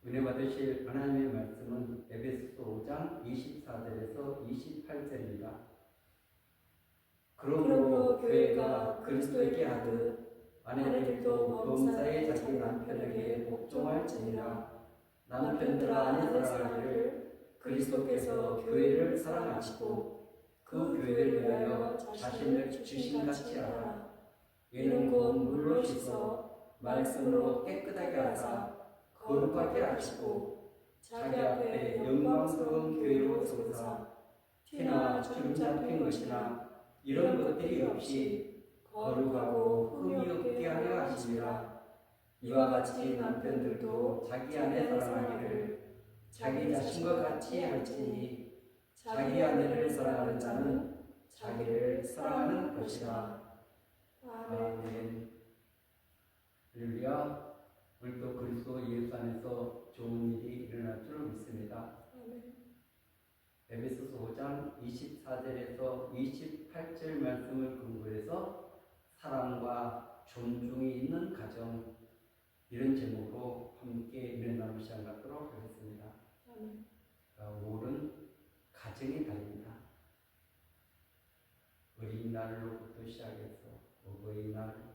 은혜 받으실 하나님의 말씀은 에베소서 5장 24절에서 28절입니다. 그러므로 교회가 그리스도에게 하듯 아내들도 범사에 자기 남편에게 복종할지니라. 남편들아 아내 사랑하기를 그리스도께서 교회를 사랑하시고 그 교회를 위하여 자신을 주신같이 하라. 이는 곧 물로 씻어 말씀으로 깨끗하게 하사 거룩하게 하시고 자기 앞에 영광스러운 교회로 세우사 티나 주름 잡힌 것이나 이런 것들이 없이 거룩하고 흠이 없게 하려 하시니라. 이와 같이 남편들도 자기 아내 사랑하기를 자기 자신과 같이 할지니 자기 아내를 사랑하는 자는 자기를 사랑하는 것이라. 아멘. 할렐루야. 오늘도 그리스도 예수 안에서 좋은 일이 일어날 줄 믿습니다. 에베소서 5장 24절에서 28절 말씀을 근거해서 사랑과 존중이 있는 가정, 이런 제목으로 함께 은혜 나누 시간 갖도록 하겠습니다. 5월은 가정의 달입니다. 어린이날로부터 시작해서 어버이날,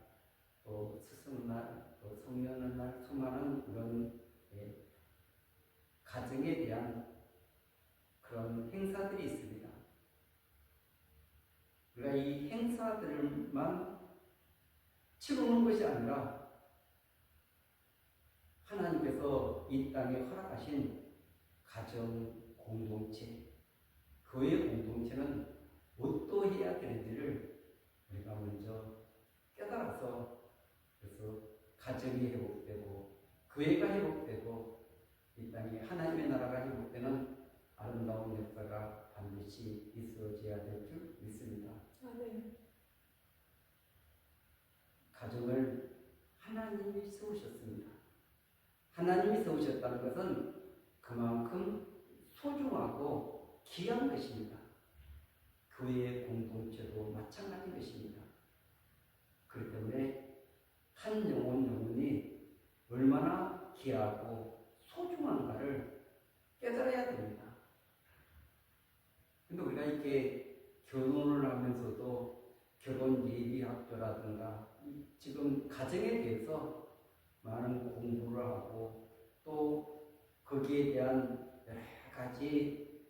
또 스승날, 또 성년의 날, 수많은 그런 가정에 대한 그런 행사들이 있습니다. 우리가 이 행사들만 치르는 것이 아니라 하나님께서 이 땅에 허락하신 가정 공동체, 교회 공동체는 어떠해야 되는지를 우리가 먼저 깨달아서, 그래서 가정이 회복되고 교회가 회복되고 이 땅에 하나님의 나라가 회복되는 아름다운 역사가 반드시 있어져야 될 줄 믿습니다. 아멘. 가정을 하나님이 세우셨습니다. 하나님이 세우셨다는 것은 그만큼 소중하고 귀한 것입니다. 교회의 공동체도 마찬가지인 것입니다. 그렇기 때문에 한 영혼이 얼마나 귀하고 소중한가를 깨달아야 됩니다. 근데 우리가 이렇게 결혼을 하면서도 결혼 예비학교라든가 지금 가정에 대해서 많은 공부를 하고 또 거기에 대한 여러 가지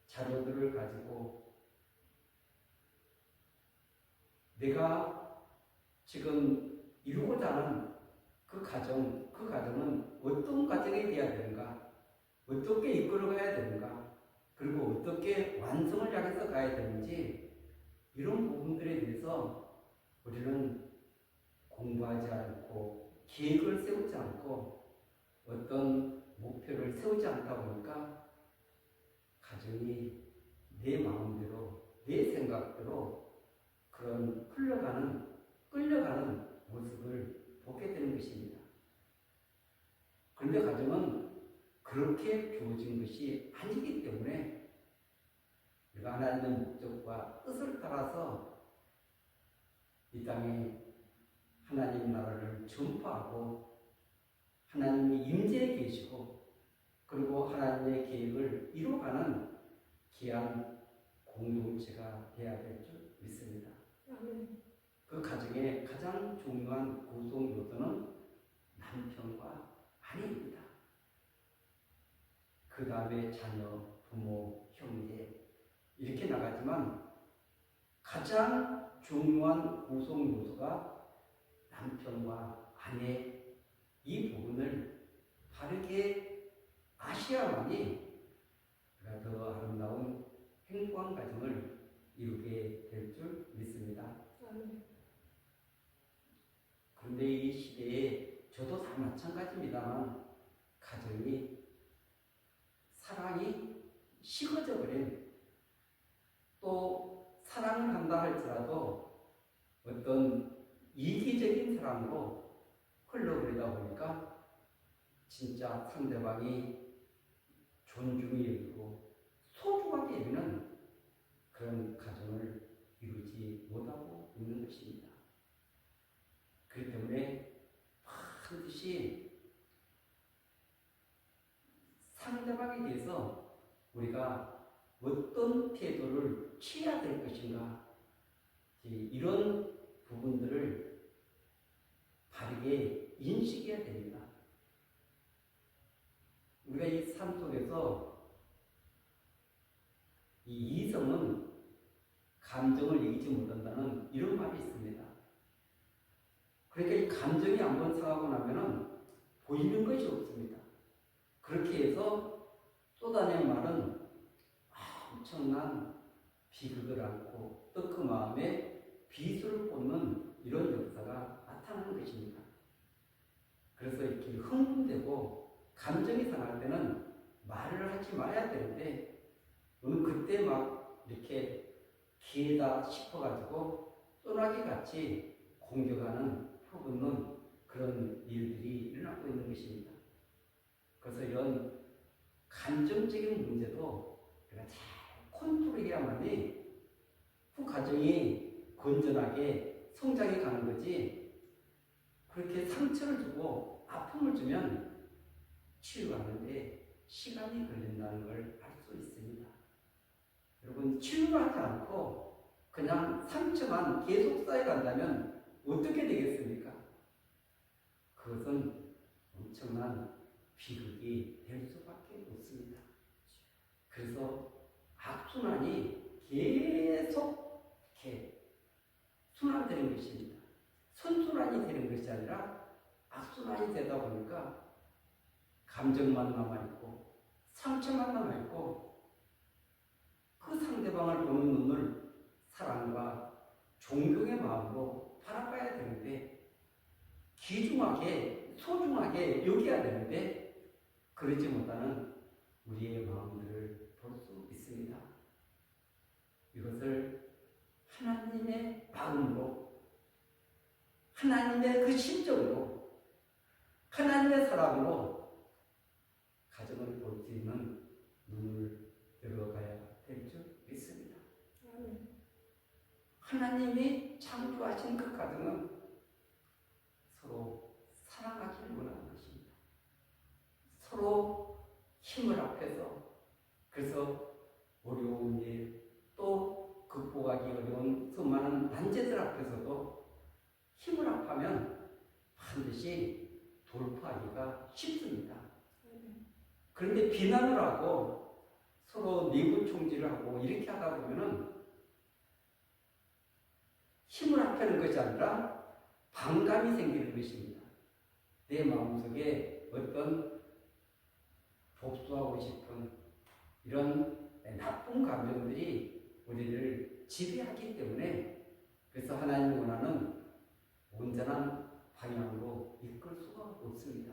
자료들을 가지고 내가 지금 이루고자 하는 그 가정은 어떤 가정이 되어야 되는가, 어떻게 이끌어가야 되는가, 그리고 어떻게 완성을 향해서 가야 되는지, 이런 부분들에 대해서 우리는 공부하지 않고 계획을 세우지 않고 어떤 목표를 세우지 않다 보니까 가정이 내 마음대로, 내 생각대로 그런 끌려가는 모습을 보게 되는 것입니다. 그런데 가정은 그렇게 주어진 것이 아니기 때문에 우리가 하나님의 목적과 뜻을 따라서 이 땅에 하나님 나라를 전파하고 하나님이 임재해 계시고 그리고 하나님의 계획을 이루어가는 귀한 공동체가 되어야 될 줄 믿습니다. 그 가정의 가장 중요한 구성 요소는 남편과 아내입니다. 그 다음에 자녀, 부모, 형제 이렇게 나가지만 가장 중요한 구성 요소가 남편과 아내, 이 부분을 바르게 아셔야만이 더 아름다운 행복한 가정을 이루게 될 줄 믿습니다. 그런데 이 시대에 저도 다 마찬가지입니다만 가정이 사랑이 식어져 버린, 또 사랑을 한다 할지라도 어떤 이기적인 사랑으로 흘러버리다 보니까 진짜 상대방이 존중이 여기고 소중하게 여기는 그런 가정을 이루지 못하고 있는 것입니다. 그렇기 때문에 반드시 우리가 어떤 태도를 취해야 될 것인가, 이런 부분들을 바르게 인식해야 됩니다. 우리가 이 삶 속에서 이 이성은 감정을 이기지 못한다는 이런 말이 있습니다. 그러니까 이 감정이 한번 상하고 나면은 보이는 것이 없습니다. 그렇게 해서 또 다른 말은 엄청난 비극을 안고 또 그 마음에 비수를 꽂는 이런 역사가 나타나는 것입니다. 그래서 이렇게 흥분되고 감정이 상할 때는 말을 하지 말아야 되는데 우리는 그때 막 이렇게 기회다 싶어가지고 소나기 같이 공격하는 퍼붓는 그런 일들이 일어나고 있는 것입니다. 그래서 이런 감정적인 문제도 우리가 잘 컨트롤해야만이 그 가정이 건전하게 성장해 가는 거지, 그렇게 상처를 주고 아픔을 주면 치유하는데 시간이 걸린다는 걸 알 수 있습니다. 여러분, 치유를 하지 않고 그냥 상처만 계속 쌓여간다면 어떻게 되겠습니까? 그것은 엄청난 비극이 될 수밖에 없습니다. 그래서 악순환이 계속 이렇게 순환되는 것입니다. 선순환이 되는 것이 아니라 악순환이 되다 보니까 감정만 남아있고 상처만 남아있고 그 상대방을 보는 눈을 사랑과 존경의 마음으로 바라봐야 되는데, 귀중하게 소중하게 여겨야 되는데 그러지 못하는 우리의 마음들을 볼 수 있습니다. 이것을 하나님의 마음으로, 하나님의 그 심정으로, 하나님의 사랑으로 가정을 볼 수 있는 눈을 열어가야 될 줄 믿습니다. 하나님이 창조하신 그 가정은 서로 사랑하기를 원하는 것입니다. 서로 힘을 합해서, 그래서 어려운 일, 또 극복하기 어려운 수많은 난제들 앞에서도 힘을 합하면 반드시 돌파하기가 쉽습니다. 그런데 비난을 하고 서로 내부총질을 하고 이렇게 하다 보면은 힘을 합하는 것이 아니라 반감이 생기는 것입니다. 내 마음속에 어떤 복수하고 싶은 이런 나쁜 감정들이 우리를 지배하기 때문에, 그래서 하나님이 원하는 온전한 방향으로 이끌 수가 없습니다.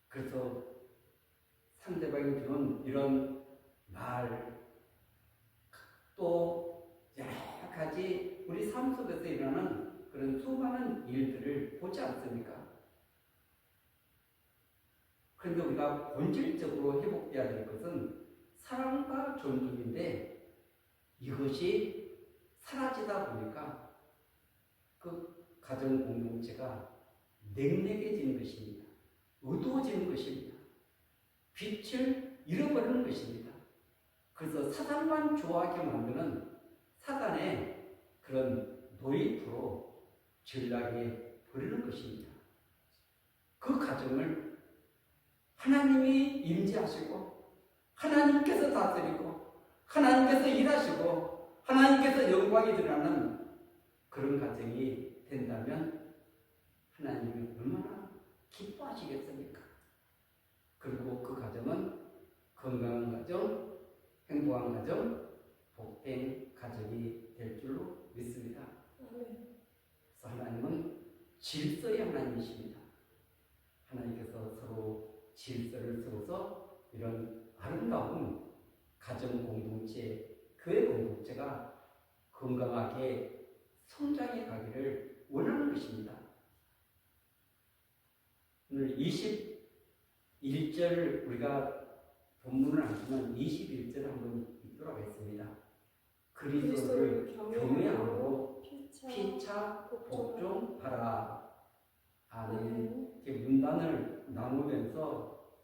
그래서 상대방이 주는 이런 말, 또 여러 가지 우리 삶 속에서 일어나는 그런 수많은 일들을 보지 않습니까? 그런데 우리가 본질적으로 회복되어야 될 것은 사랑과 존중인데, 이것이 사라지다 보니까 그 가정 공동체가 냉랭해지는 것입니다. 어두워지는 것입니다. 빛을 잃어버리는 것입니다. 그래서 사단만 좋아하게 만드는 사단의 그런 노예로 전락해 버리는 것입니다. 그 가정을 하나님이 임재하시고 하나님께서 다스리고 하나님께서 일하시고 하나님께서 영광이 드러나는 그런 가정이 된다면 하나님이 얼마나 기뻐하시겠습니까? 그리고 그 가정은 건강한 가정, 행복한 가정, 복된 가정이 될 줄로 믿습니다. 그래서 하나님은 질서의 하나님이십니다. 하나님께서 서로 질서를 세워서 이런 아름다운 가정 공동체, 교회 공동체가 건강하게 성장해 가기를 원하는 것입니다. 오늘 21절 우리가 본문을 안 쓰면 21절 한번 읽도록 하겠습니다. 그리스도를 경외함으로 피차 복종하라. 아멘. 문단을 나누면서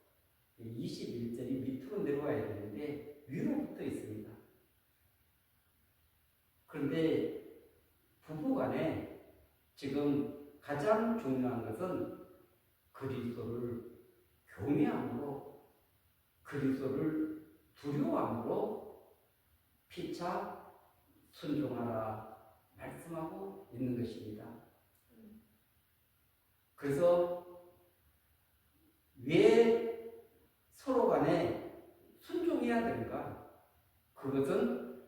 21절이 밑으로 내려와야 되는데 위로 붙어 있습니다. 그런데 부부간에 지금 가장 중요한 것은 그리스도를 경외함으로, 그리스도를 두려워함으로 피차 순종하라 말씀하고 있는 것입니다. 그래서 왜 서로 간에 순종해야 되는가? 그것은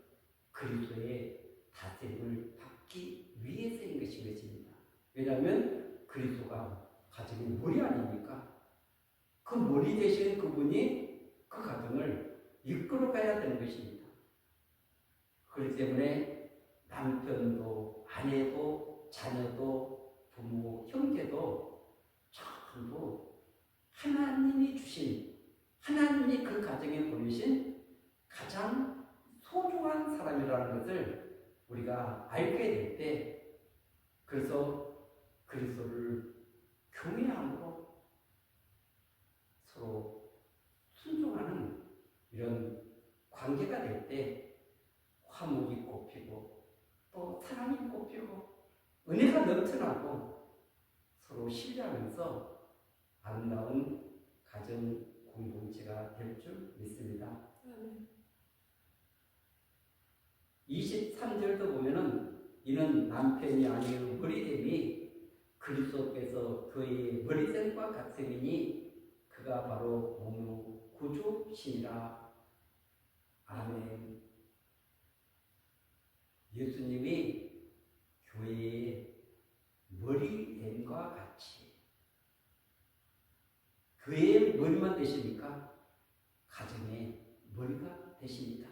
그리스도의 다스림을 받기 위해서인 것입니다. 왜냐하면 그리스도가 가정의 머리 아닙니까? 그 머리 되시는 그분이 그 가정을 이끌어가야 되는 것입니다. 그렇기 때문에 남편도 아내도 자녀도 부모 형제도 전부 하나님이 주신, 하나님이 그 가정에 보내신 가장 소중한 사람이라는 것을 우리가 알게 될 때, 그래서 그리스도를 경외함으로 서로 순종하는 이런 관계가 될 때 화목이 꽃피고 또 사랑이 꽃피고 은혜가 넘쳐나고 서로 신뢰하면서 아름다운 가정 공동체가 될 줄 믿습니다. 23절도 보면은 이는 남편이 아니요 머리됨이 그리스도께서 그의 머리됨과 같음이니 그가 바로 몸의 구주시니라. 아멘. 예수님이 교회의 머리됨과 같이, 교회의 머리만 되십니까? 가정의 머리가 되십니다.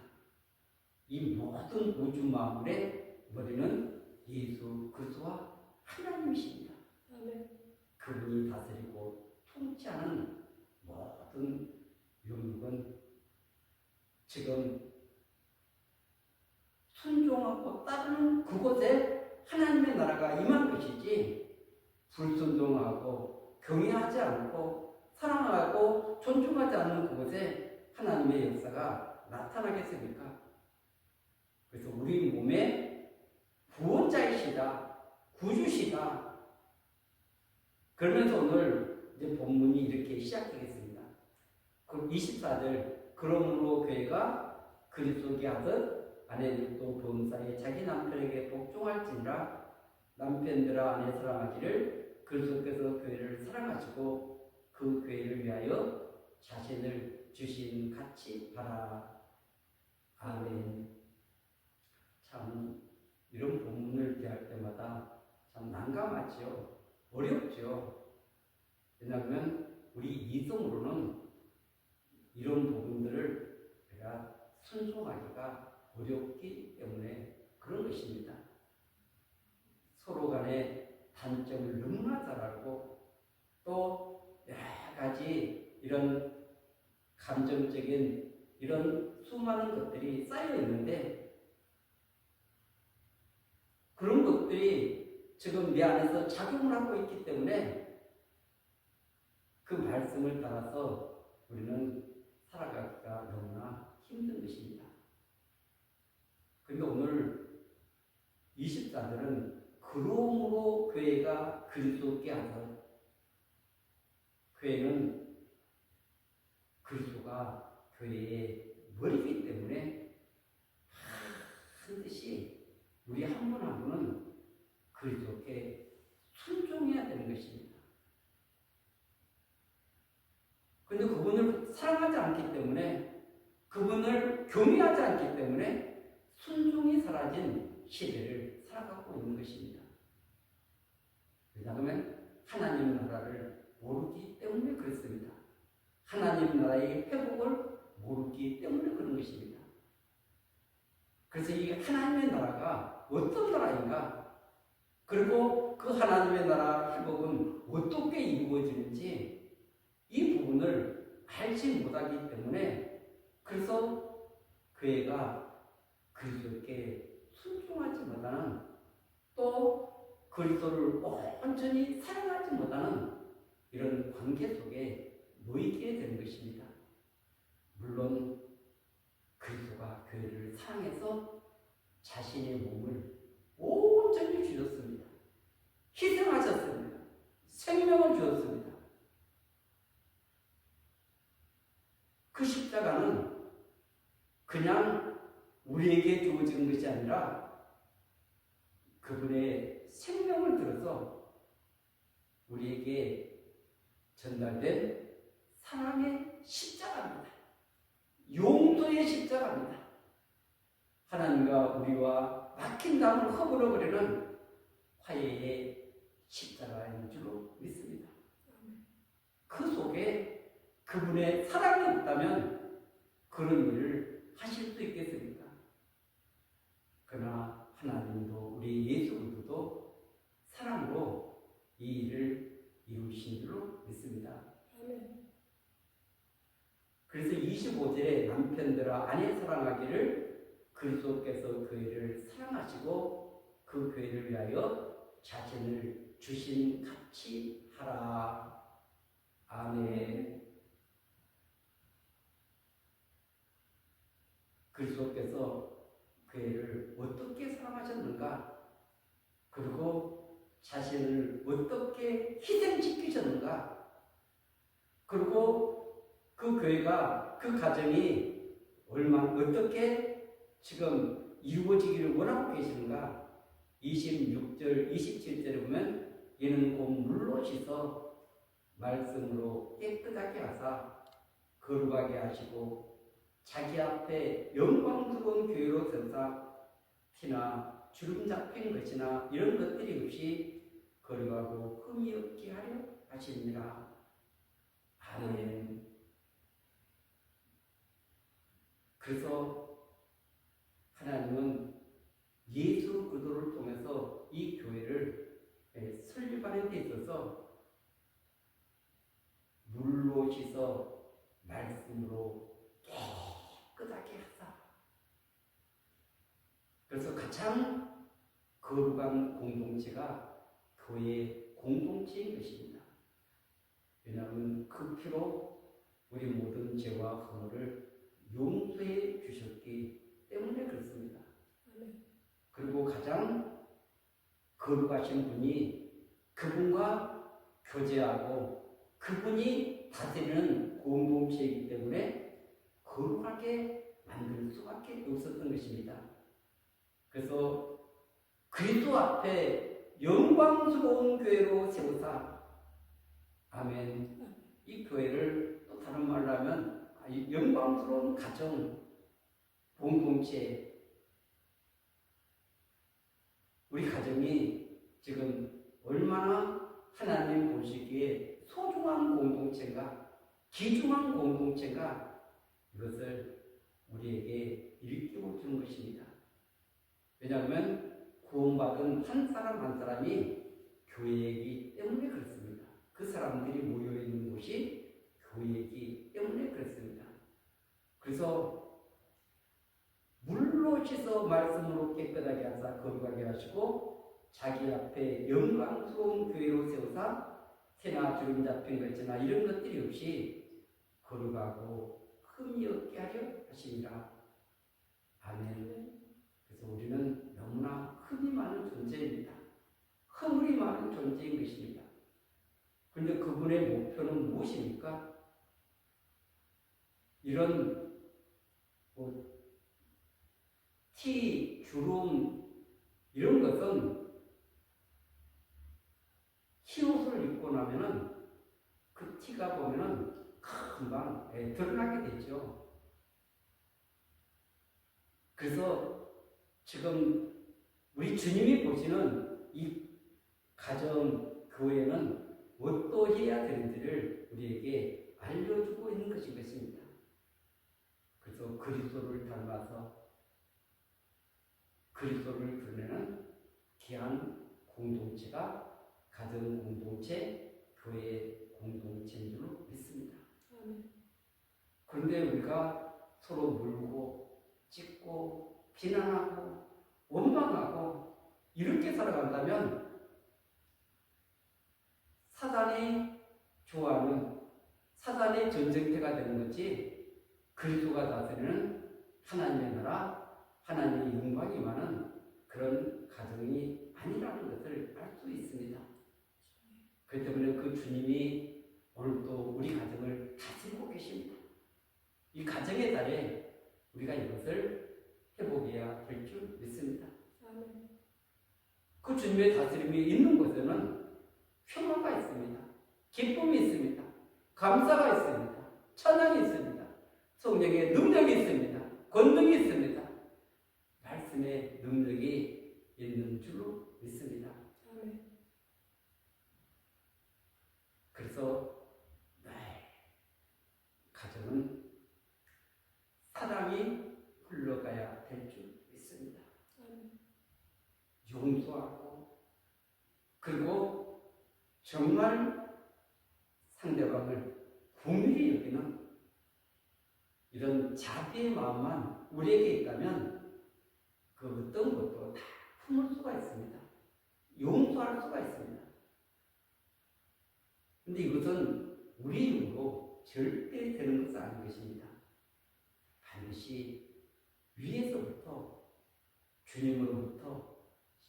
이 모든 우주 만물의 머리는 예수 그리스도와 하나님이십니다. 아멘. 그분이 다스리고 통치하는 모든 영역은 지금 순종하고 따르는 그곳에 하나님의 나라가 임한 것이지, 불순종하고 경외하지 않고 사랑하고 존중하지 않는 그곳에 하나님의 역사가 나타나겠습니까? 그래서 우리 몸의 구원자이시다, 구주시다. 그러면서 오늘 이제 본문이 이렇게 시작되겠습니다. 24절, 그러므로 교회가 그리스도께 하듯 아내들도 본사에 자기 남편에게 복종할지니라. 남편들아 아내 사랑하기를 그리스도께서 교회를 사랑하시고 그 교회를 위하여 자신을 주신 같이 바라. 아멘. 참 이런 본문을 대할 때마다 참 난감하죠. 어렵죠. 왜냐하면 우리 이성으로는 이런 부분들을 우리가 순종하기가 어렵기 때문에 그런 것입니다. 서로 간의 단점을 너무나 잘 알고 또 여러 가지 이런 감정적인 이런 수많은 것들이 쌓여 있는데, 그런 것들이 지금 내 안에서 작용을 하고 있기 때문에 그 말씀을 따라서 우리는 살아가기가 너무나 힘든 것입니다. 그런데 오늘 24절은 그러므로 교회가 그리스도께 하듯, 교회는 그리스도가 교회의 머리이기 때문에 반드시 우리 한 분 한 분은 그리스도께 순종해야 되는 것입니다. 그런데 그분을 사랑하지 않기 때문에, 그분을 경외하지 않기 때문에 순종이 사라진 시대를 살아가고 있는 것입니다. 왜냐하면 하나님 나라를 모르기 때문에 그렇습니다. 하나님 나라의 회복을 모르기 때문에 그런 것입니다. 그래서 이 하나님의 나라가 어떤 나라인가, 그리고 그 하나님의 나라 회복은 어떻게 이루어지는지 이 부분을 알지 못하기 때문에, 그래서 교회가 그리스도께 순종하지 못하는, 또 그리스도를 온전히 사랑하지 못하는 이런 관계 속에 놓이게 되는 것입니다. 물론 그리스도가 교회를 사랑해서 자신의 몸을 온전히 주셨습니다. 희생하셨습니다. 생명을 주었습니다. 그 십자가는 그냥 우리에게 주어진 것이 아니라 그분의 생명을 들어서 우리에게 전달된 사랑의 십자가입니다. 용서의 십자가입니다. 하나님과 우리와 막힌 담을 허물어버리는 화해의 십자가인 줄로 믿습니다. 그 속에 그분의 사랑이 없다면 그런 일을 하실 수 있겠습니까? 그러나 하나님도 우리 예수 그리스도도 사랑으로 이 일을 이루신 줄로 믿습니다. 그래서 25절에 남편들아 아내 사랑하기를 그리스도께서 교회를 사랑하시고 그 교회를 위하여 자신을 주신 같이 하라. 아멘. 그리스도께서 교회를 어떻게 사랑하셨는가? 그리고 자신을 어떻게 희생시키셨는가? 그리고 그 교회가 그 가정이 어떻게 지금 이루어지기를 원하고 계시는가? 26절, 27절에 보면 이는 곧 물로 씻어 말씀으로 깨끗하게 하사 거룩하게 하시고 자기 앞에 영광스러운 교회로 세우사 티나 주름 잡힌 것이나 이런 것들이 없이 거룩하고 흠이 없게 하려 하십니다. 아멘. 그래서 하나님은 예수 그리스도를 통해서 이 교회를 설립하는 데 있어서 물로 씻어 말씀으로 깨끗하게 하사. 그래서 가장 거룩한 공동체가 교회의 공동체인 것입니다. 왜냐하면 그 피로 우리 모든 죄와 허물을 용서해 주셨기 때문에 그렇습니다. 그리고 가장 거룩하신 분이 그분과 교제하고 그분이 다스리는 공동체이기 때문에 거룩하게 만들 수밖에 없었던 것입니다. 그래서 그리스도 앞에 영광스러운 교회로 세우사. 아멘. 이 교회를 또 다른 말로 하면 영광스러운 가정, 공동체. 우리 가정이 지금 얼마나 하나님 보시기에 소중한 공동체인가, 귀중한 공동체인가, 이것을 우리에게 일깨워 주는 것입니다. 왜냐하면 구원받은 한 사람 한 사람이 교회이기 때문에 그렇습니다. 그 사람들이 모여있는 곳이 교회이기 때문에 그렇습니다. 그래서 물로 씻어 말씀으로 깨끗하게 하사 거룩하게 하시고 자기 앞에 영광스러운 교회로 세우사 새나 주름 잡힌 것이나 이런 것들이 없이 거룩하고 흠이 없게 하려 하시니라. 아멘. 그래서 우리는 너무나 흠이 많은 존재입니다. 허물이 많은 존재인 것입니다. 그런데 그분의 목표는 무엇입니까? 이런 티, 주름 이런 것은 흰옷을 입고 나면은 그 티가 보면은 금방 드러나게 되죠. 그래서 지금 우리 주님이 보시는 이 가정, 교회는 어떠해야 되는지를 우리에게 알려주고 있는 것입니다. 그래서 그리스도를 닮아서 그리스도를 드러내는 귀한 공동체가 가정 공동체, 교회 공동체인 줄로 믿습니다. 그런데 우리가 서로 물고 찢고 비난하고 원망하고 이렇게 살아간다면 사단이 좋아하는 사단의 전쟁터가 되는 거지 그리스도가 다스리는 하나님의 나라, 하나님의 영광이 많은 그런 가정이 아니라는 것을 알 수 있습니다. 그렇기 때문에 그 주님이 오늘도 우리 가정을 다스리고 계십니다. 이 가정의 달에 우리가 이것을 회복해야 될 줄 믿습니다. 그 주님의 다스림이 있는 곳에는 평화가 있습니다. 기쁨이 있습니다. 감사가 있습니다. 찬양이 있습니다. 성령의 능력이 있습니다. 권능이 있습니다. 말씀의 능력이 있는 줄로 믿습니다. 그래서 가정은 사랑이 흘러가야 될 줄 믿습니다. 용서하고 그리고 정말 상대방을 긍휼히 여기는 이런 자비의 마음만 우리에게 있다면 그 어떤 것도 다 품을 수가 있습니다. 용서할 수가 있습니다. 그런데 이것은 우리 힘으로 절대 되는 것은 아닌 것입니다. 반드시 위에서부터 주님으로부터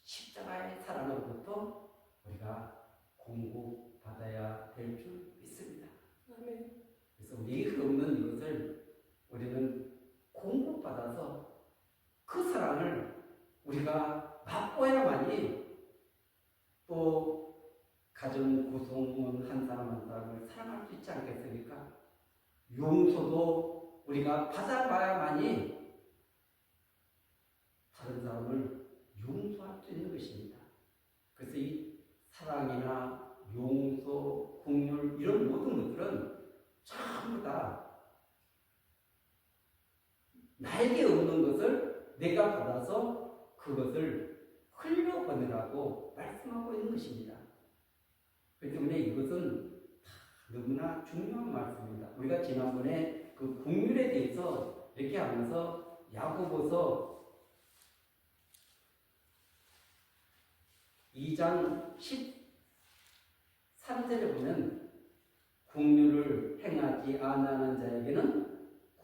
십자가의 사랑으로부터 우리가 공급받아야 될 줄 믿습니다. 그래서 우리에게 없는 이것을 우리는 공급받아서 그 사랑을 우리가 맛보아야만이 또 가정 구성원 한 사람 한 사람을 사랑할 수 있지 않겠습니까? 용서도 우리가 받아봐야만이 다른 사람을 용서할 수 있는 것입니다. 그래서 이 사랑이나 용서, 긍휼 이런 모든 것들은 전부 다 나에게 없는 것을 내가 받아서 그것을 흘려보내라고 말씀하고 있는 것입니다. 그렇기 때문에 이것은 너무나 중요한 말씀입니다. 우리가 지난번에 그 긍휼에 대해서 이렇게 하면서 야고보서 2장 13절에 보면 긍휼을 행하지 아니하는 자에게는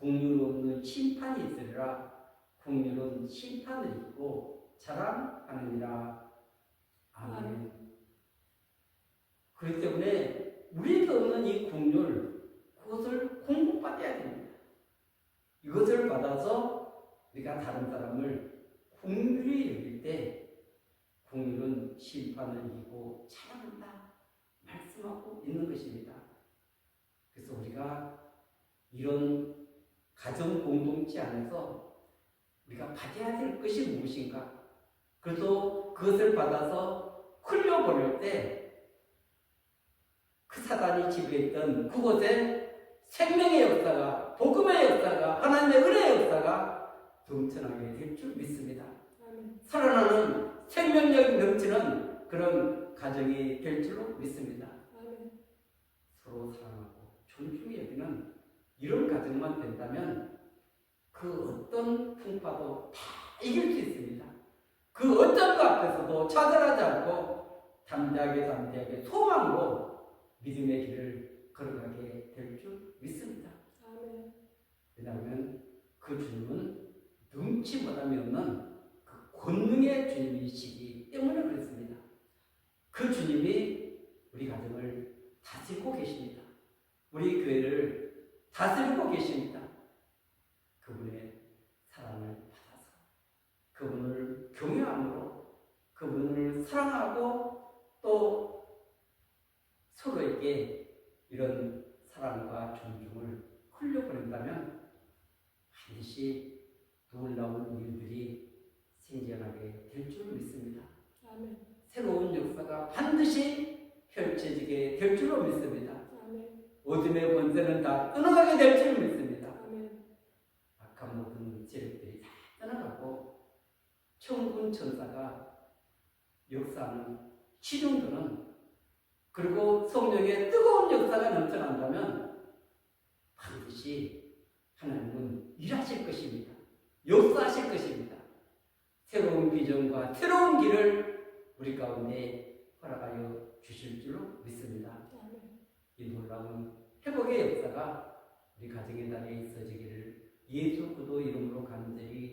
긍휼 없는 심판이 있으리라. 긍휼은 심판을 입고 자랑하느니라. 아멘. 그렇기 때문에 우리에게 없는 이 긍휼, 그것을 공급받아야 됩니다. 이것을 받아서 우리가 다른 사람을 긍휼히 여길 때 긍휼은 심판을 이기고 자랑한다 말씀하고 있는 것입니다. 그래서 우리가 이런 가정 공동체 안에서 우리가 받아야 될 것이 무엇인가? 그래도 그것을 받아서 흘려보낼 때 그 사단이 지배했던 그곳에 생명의 역사가, 복음의 역사가, 하나님의 은혜의 역사가 넘쳐나게 될 줄 믿습니다. 살아나는 생명력이 넘치는 그런 가정이 될 줄로 믿습니다. 서로 사랑하고 존중히 여기는 이런 가정만 된다면 그 어떤 풍파도 다 이길 수 있습니다. 그 어떤 것 앞에서도 차별하지 않고 담대하게 소망으로 믿음의 길을 걸어가게 될 줄 믿습니다. 왜냐하면 그 주님은 능치 못함이 없는 그 권능의 주님이시기 때문에 그렇습니다. 그 주님이 우리 가정을 다스리고 계십니다. 우리 교회를 다스리고 계십니다. 그분의 사랑을 받아서 그분을 경외함으로 그분을 사랑하고 또 서로에게 이런 사랑과 존중을 흘려보낸다면 반드시 놀라운 일들이 생겨나게 될 줄 믿습니다. 아멘. 새로운 역사가 반드시 펼쳐지게 될 줄로 믿습니다. 아멘. 어둠의 권세는 다 떠나가게 될 줄 믿습니다. 아멘. 악한 모든 세력들이 다 떠나가고 천군 천사가 역사하는 시중도는 그리고 성령의 뜨거운 역사가 넘쳐난다면 반드시 하나님은 일하실 것입니다. 역사하실 것입니다. 새로운 비전과 새로운 길을 우리 가운데 허락하여 주실 줄로 믿습니다. 이 놀라운 회복의 역사가 우리 가정의 달에 있어지기를 예수 그리스도 이름으로 간절히